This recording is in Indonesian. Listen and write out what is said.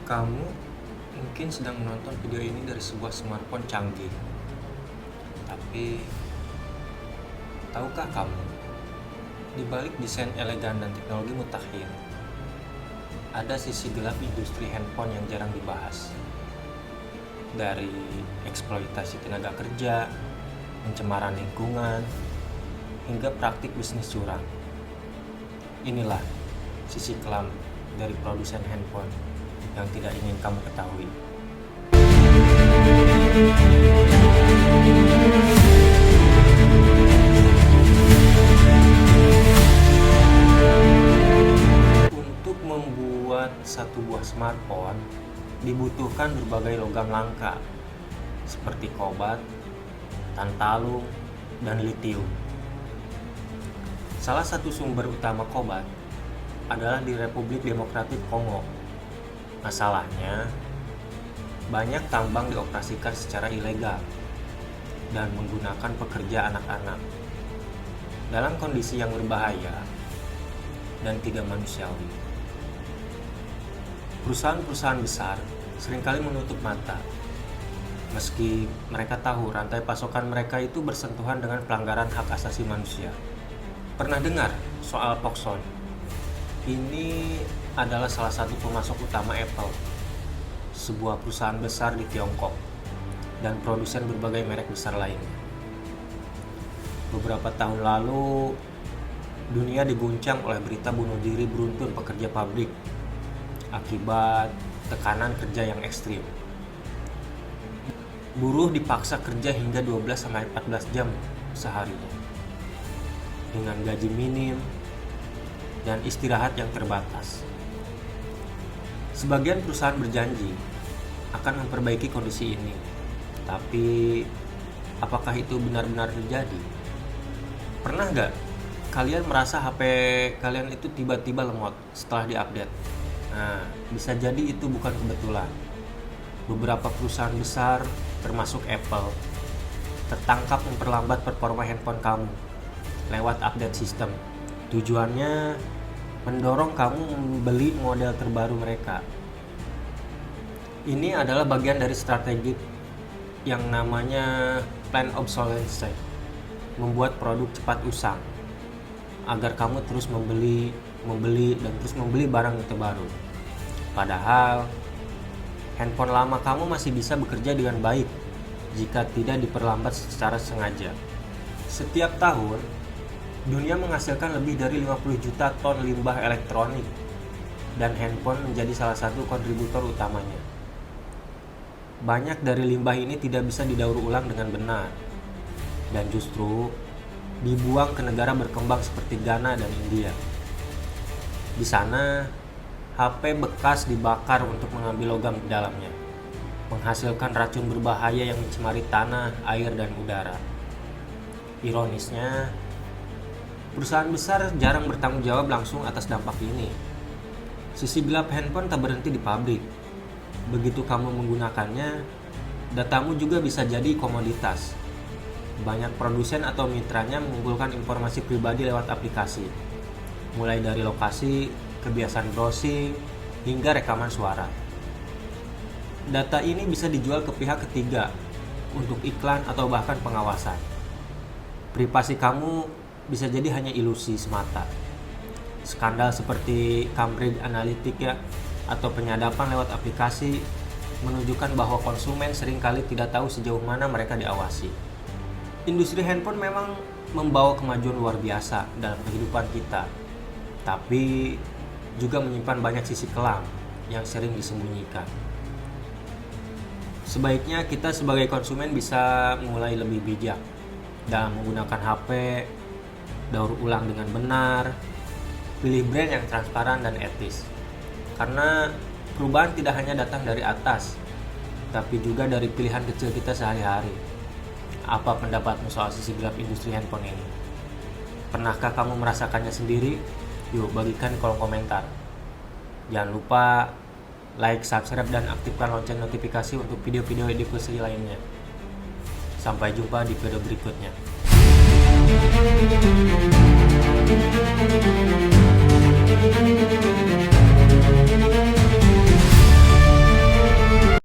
Kamu mungkin sedang menonton video ini dari sebuah smartphone canggih. Tapi, tahukah kamu, di balik desain elegan dan teknologi mutakhir, ada sisi gelap industri handphone yang jarang dibahas. Dari eksploitasi tenaga kerja, pencemaran lingkungan, hingga praktik bisnis curang. Inilah sisi kelam dari produsen handphone yang tidak ingin kamu ketahui. Untuk membuat satu buah smartphone dibutuhkan berbagai logam langka seperti kobat, tantalum, dan litium. Salah satu sumber utama kobat adalah di Republik Demokratik Kongo. Masalahnya, banyak tambang dioperasikan secara ilegal dan menggunakan pekerja anak-anak dalam kondisi yang berbahaya dan tidak manusiawi. Perusahaan-perusahaan besar seringkali menutup mata, meski mereka tahu rantai pasokan mereka itu bersentuhan dengan pelanggaran hak asasi manusia. Pernah dengar soal Foxconn? Ini adalah salah satu pemasok utama Apple, sebuah perusahaan besar di Tiongkok, dan produsen berbagai merek besar lainnya. Beberapa tahun lalu, dunia diguncang oleh berita bunuh diri beruntun pekerja pabrik akibat tekanan kerja yang ekstrim. Buruh dipaksa kerja hingga 12-14 jam seharinya, dengan gaji minim dan istirahat yang terbatas. Sebagian perusahaan berjanji akan memperbaiki kondisi ini, tapi apakah itu benar-benar terjadi? Pernah nggak kalian merasa HP kalian itu tiba-tiba lemot setelah diupdate? Nah, bisa jadi itu bukan kebetulan. Beberapa perusahaan besar, termasuk Apple, tertangkap memperlambat performa handphone kamu lewat update sistem. Tujuannya mendorong kamu membeli model terbaru mereka. Ini adalah bagian dari strategi yang namanya planned obsolescence, membuat produk cepat usang agar kamu terus membeli dan terus membeli barang yang terbaru. Padahal handphone lama kamu masih bisa bekerja dengan baik jika tidak diperlambat secara sengaja. Setiap tahun, dunia menghasilkan lebih dari 50 juta ton limbah elektronik, dan handphone menjadi salah satu kontributor utamanya. Banyak dari limbah ini tidak bisa didaur ulang dengan benar, dan justru dibuang ke negara berkembang seperti Ghana dan India. Di sana, HP bekas dibakar untuk mengambil logam di dalamnya, menghasilkan racun berbahaya yang mencemari tanah, air, dan udara. Ironisnya, perusahaan besar jarang bertanggung jawab langsung atas dampak ini. Sisi gelap handphone tak berhenti di pabrik. Begitu kamu menggunakannya, datamu juga bisa jadi komoditas. Banyak produsen atau mitranya mengumpulkan informasi pribadi lewat aplikasi, mulai dari lokasi, kebiasaan browsing, hingga rekaman suara. Data ini bisa dijual ke pihak ketiga untuk iklan atau bahkan pengawasan. Privasi kamu bisa jadi hanya ilusi semata. Skandal seperti Cambridge Analytica atau penyadapan lewat aplikasi menunjukkan bahwa konsumen seringkali tidak tahu sejauh mana mereka diawasi. Industri handphone memang membawa kemajuan luar biasa dalam kehidupan kita, tapi juga menyimpan banyak sisi kelam yang sering disembunyikan. Sebaiknya kita sebagai konsumen bisa mulai lebih bijak dalam menggunakan HP, daur ulang dengan benar, pilih brand yang transparan dan etis. Karena perubahan tidak hanya datang dari atas, tapi juga dari pilihan kecil kita sehari-hari. Apa pendapatmu soal sisi gelap industri handphone ini? Pernahkah kamu merasakannya sendiri? Yuk bagikan di kolom komentar. Jangan lupa like, subscribe, dan aktifkan lonceng notifikasi untuk video-video edukasi lainnya. Sampai jumpa di video berikutnya.